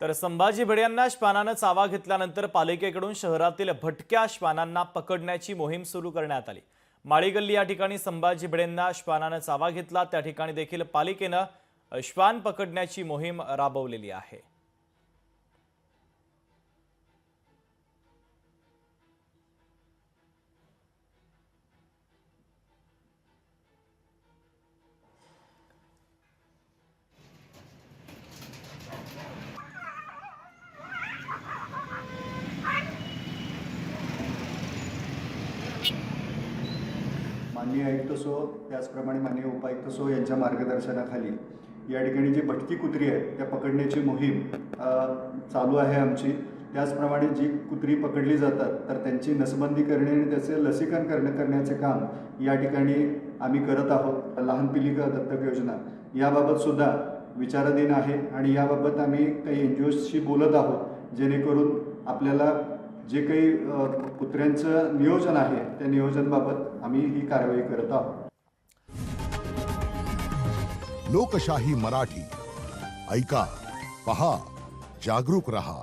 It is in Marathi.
तर संभाजी भिडेंना श्वानानं चावा घेतल्यानंतर पालिकेकडून शहरातील भटक्या श्वानांना पकडण्याची मोहीम सुरू करण्यात आली। माळीगल्ली या ठिकाणी संभाजी भिडेंना श्वानानं चावा घेतला, त्या ठिकाणी देखील पालिकेनं श्वान पकडण्याची मोहीम राबवलेली आहे। माननीय आयुक्त सो त्याचप्रमाणे माननीय उपायुक्त सो यांच्या मार्गदर्शनाखाली या ठिकाणी जी भटकी कुत्री आहे त्या पकडण्याची मोहीम चालू आहे आमची। त्याचप्रमाणे जी कुत्री पकडली जातात तर त्यांची नसबंदी करणे आणि त्याचे लसीकरण करण्याचे काम या ठिकाणी आम्ही करत आहोत। लहान पिलिका दत्तक योजना याबाबत सुद्धा विचाराधीन आहे आणि याबाबत आम्ही काही NGOशी बोलत आहोत, जेणेकरून आपल्याला जे काही कुत्र्यांचं नियोजन आहे त्या नियोजनाबाबत आम्ही ही कारवाई करत आहोत। लोकशाही मराठी ऐका, पहा, जागरूक रहा।